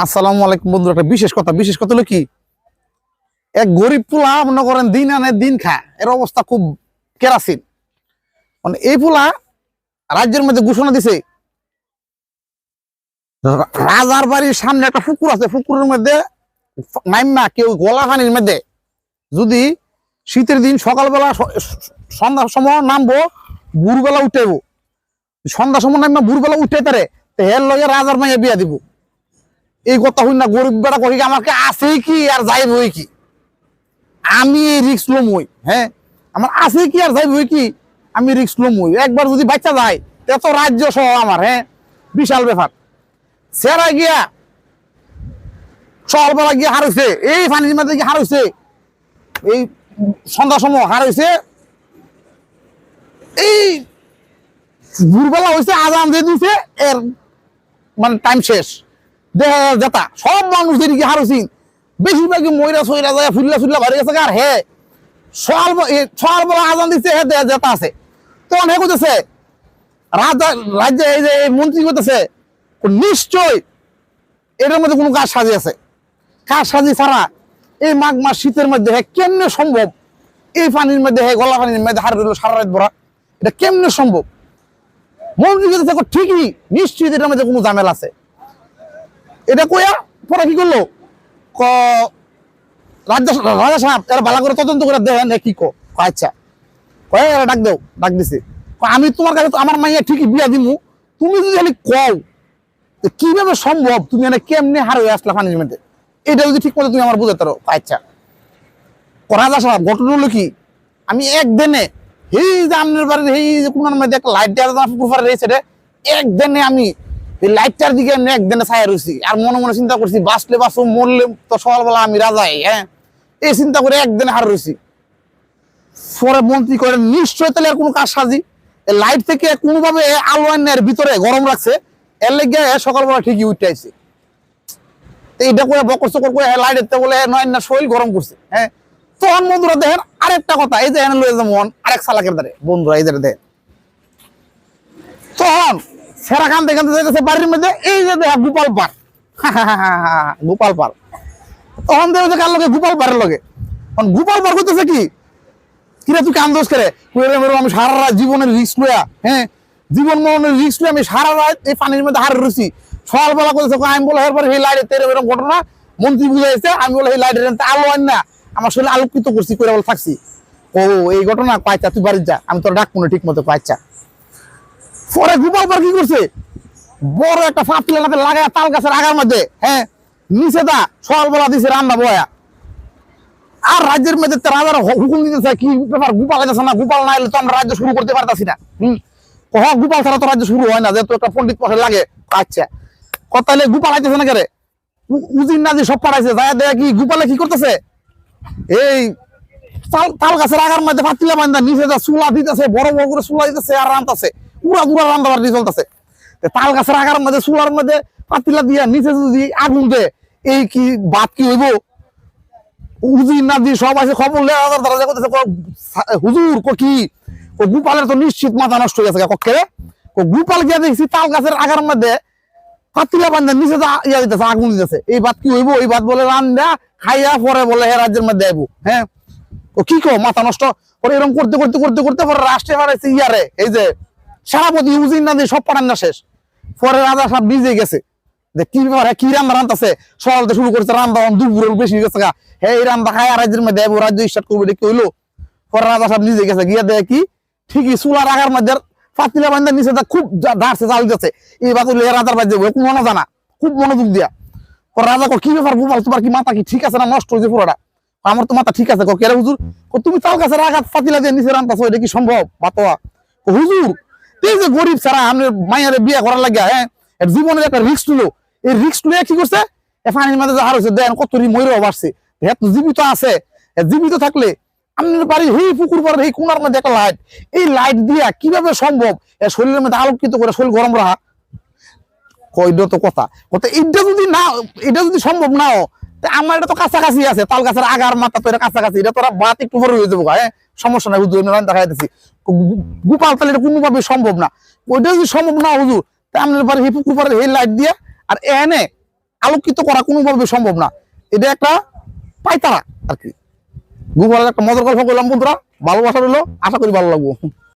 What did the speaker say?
আসসালামু আলাইকুম বন্ধুরা, একটা বিশেষ কথা হলো কি, এক গরিব পোলা মনে করেন দিন আনে দিন খায়, এর অবস্থা খুব কেরাসিন। মানে এই পোলা রাজ্যের মধ্যে ঘোষণা দিছে, রাজার বাড়ির সামনে একটা পুকুর আছে, পুকুরের মধ্যে নাইমা কেউ গলা পানির মধ্যে যদি শীতের দিন সকালবেলা সন্ধ্যার সময় নামবো, ভোরবেলা উঠেবো, সন্ধ্যার সময় নামবা ভোরবেলা উঠে তারে এর লগে রাজার মাইয়া বিয়া দিব। এই কথা হই না, গরিব বেড়া করি আমাকে আছে কি আর যাইবই কি, আমি এই রিক্স লমই। হ্যাঁ, আমার আছে কি আর যাইবই কি, আমি রিক্স লমই। একবার যদি বাচ্চা যায় এত রাজ্য সহ আমার, হ্যাঁ বিশাল ব্যাপার। সেরা গিয়া সকালবেলা গিয়ে হারাইছে, এই পানির মধ্যে গিয়ে হারাইছে, এই সন্ধ্যার সময় হারাইছে, এই ভোরবেলা হয়েছে আজান দিয়ে দিছে, এর মানে টাইম শেষ। দেখা যেতা সব মানুষ যেদিকে হারুছি বেশিরভাগই ময়রা সইরা যায়, ফুল্লা ভারি গেছে। আর হে সকালবেলা আজান দিচ্ছে, হে দেখা যেতা আছে। তখন হে করতেছে রাজ্যে এই যে মন্ত্রী করতেছে, নিশ্চয় এটার মধ্যে কোনো কাজ সাজি আছে। কাজ সাজি ছাড়া এই মাঘ মাস শীতের মধ্যে হে কেমনে সম্ভব এই পানির মধ্যে, হে গলা পানির মধ্যে হার দিল সারা রাত ভরা, এটা কেমনে সম্ভব? মন্ত্রী করতেছে ঠিকই, নিশ্চয়ই এটার মধ্যে কোনো ঝামেলা আছে। এটা কইয়া পরে কি করলো, রাজা সাহেব এরা ভালো করে তদন্ত করে দেখেন কি কো। আচ্ছা কয়ে এরা ডাক দিছে, আমি তোমার কাছে আমার মাইয়া ঠিকই বিয়া দিমু, তুমি যদি খালি কও কিভাবে সম্ভব তুমি এনে কেমনে হার হয়ে আসলা পানির মধ্যে, এটা যদি ঠিক মতো তুমি আমার বুঝাতে পারো। আচ্ছা রাজা সাহেব ঘটনা হলো কি, আমি একদিনে এই যে আপনার বাড়ির এই যে কোনার মধ্যে একটা লাইট দেওয়া পুকুর পাড়ে রয়েছে রে, একদিনে আমি এই লাইটটার দিকে আমি একদিনে ছায়া রয়েছি। আর মনে মনে চিন্তা করছি বাঁচলে বাঁচো, মরলে তো সকালবেলা আমি রাজাই। হ্যাঁ, এই চিন্তা করে একদিনে হার রয়েছি। পরে মন্ত্রী করে নিশ্চয় তাহলে আর কোনো কাজ সাজি, লাইট থেকে কোনোভাবে আলো আইনের ভিতরে গরম রাখছে, এর লেগে সকালবেলা ঠিকই উঠে আইছে। এইটা করে বকর চকর করে লাইট এতে বলে নয় না শরীর গরম করছে। হ্যাঁ, তখন বন্ধুরা দেখেন আরেকটা কথা, এই যে এনে লয়ে যেমন আরেক সালাকের দ্বারে বন্ধুরা এই যে দেখেন, তখন সেরা কান্দে কান্দে যাইতেছে বাড়ির মধ্যে, এই যে দেখা গোপাল পার, গোপাল পার। তখন দেখে কার লগে, গোপাল পারের লগে। গোপাল পার করতেছে কি, কিরা তুই কান্দোস করে, আমি সারা রাত জীবনের রিস্ক লয়া, হ্যাঁ জীবন মরণের রিস্ক লয়া আমি সারা রাত এই পানির মধ্যে হার রয়েছি। সকালবেলা করতেছে আমি বলে এরপর এই লাইটের তেরো এরকম ঘটনা মন্ত্রী বুঝাইছে, আমি বলে এই লাইটের আলো আন না, আমার শরীরে আলোকিত করছি করে বলে থাকছি। ও এই ঘটনা পাইছা, তুই বাড়ির যা, আমি তোর ডাকবো না ঠিক মতো। পাইছা পরে গোপাল পার কি করছে, বড় একটা ফাঁপটিলা লাগায় তাল গাছের আগার মধ্যে, হ্যাঁ নিচে দা সকালবেলা দিছে রান্না বয়া। আর রাজ্যের মধ্যে রাজার হুকুম দিতেছে, কি ব্যাপার গোপাল আছে না, গোপাল না এলে তো আমরা রাজ্য শুরু করতে পারতাছি না। গোপাল ছাড়া তো রাজ্য শুরু হয় না, যেহেতু একটা পণ্ডিত পথে লাগে। আচ্ছা কথা গোপাল আইতেছে না কেরে, উজির নাজি সব পাঠাইছে, যায় দেখ কি গোপালে কি করতেছে, এই তাল গাছের আগার মধ্যে ফাটিলা বান্ধা নিচে যা চুলা দিতেছে, বড় বড় করে চুলা দিতেছে আর রান্তাছে, পুরা পুরা রান্না বাড়ি চলতেছে। তাল গাছের আগার মধ্যে চুলার মধ্যে পাতিলা দিয়া নিচে যদি আগুন দেয়, এই কি ভাত কি হইব? উজির নাজি সব আছে খবর করতেছে, হুজুর কি গোপালের তো নিশ্চিত মাথা নষ্ট হয়ে গেছে কক্ষে। গোপাল গিয়া দেখছি তাল গাছের আগার মধ্যে পাতিলা বান্ধা নিচে ইয়া দিতেছে, আগুন দিতেছে, এই ভাত কি হইব? এই ভাত বলে রান্না খাইয়া পরে বলে হে রাজ্যের মধ্যে আইবো। হ্যাঁ, ও কি কো মাথা নষ্ট করে এরকম করতে করতে করতে করতে পরে রাষ্ট্রে বাড়াইছে ইয়ারে, এই যে সেনাপতি উজির নাজি সব পাঠান না শেষ। পরে রাজা সব ভিজে গেছে যে কি ব্যাপার, কি রান্না রান্তাছে, সকালতে শুরু করেছে রান্না, দুপুরের বেশি গেছে গা, হে এই রান্না খায় রাজ্যের মধ্যে আইবো, রাজ্য স্টার্ট করবো, কি হইলো? পরে রাজা সব নিজে গেছে, গিয়া দেয় কি ঠিকই চুলার আগার মধ্যে পাতিলা বান্ধা নিচে খুব ধারছে জাল দিতেছে, এই বাতুল রাজার বাদ যাবো কোনো জানা, খুব মনোযোগ দিয়া। পরে রাজা কি ব্যাপার গোপাল, তোমার কি মাথা কি ঠিক আছে না নষ্ট হয়েছে পুরোটা? আমার তো মাথা ঠিক আছে। কেরে হুজুর, তুমি তাল গাছের আঘাত পাতিলা দিয়ে নিচে রান্তাছো, এটা কি সম্ভব? বাতোয়া হুজুর, এই যে গরিব ছাড়া আমি মাইয়ারে বিয়ে করার লাগিয়া, হ্যাঁ জীবনের একটা রিস্ক তুলো, এই রিস্ক তুলে কি করছে, পানির মধ্যে হার হয়েছে, দেন কত ময়ূরও বাড়ছে, জীবিত আছে। জীবিত থাকলে আপনার বাড়ির এই পুকুর পাড়ের এই কোনার মধ্যে একটা লাইট, এই লাইট দিয়া কিভাবে সম্ভব শরীরের মধ্যে আলোকিত করে শরীর গরম রাখা? কইড তো কথা কথা, এটা যদি না, এটা যদি সম্ভব নাও, আমার এটা তো কাছাকাছি আছে, তাল গাছের আগার মাথা তো এটা কাছাকাছি, এটা তোরা বাত একটু পরে হয়ে যাবো। হ্যাঁ সমস্যা নাই হুজুর, দেখাই দিচ্ছি গোপাল, তাহলে এটা কোনোভাবে সম্ভব না। ওইটা যদি সম্ভব না হুজুর, তা আপনার বাড়ি এই পুকুর পাড়ের এই লাইট দিয়া আর এনে আলোকিত করা কোনোভাবে সম্ভব না। এটা একটা পায়তারা আর কি। গোপালের একটা মজার গল্প করলাম বন্ধুরা, ভালোবাসা রইলো, আশা করি ভালো লাগবো।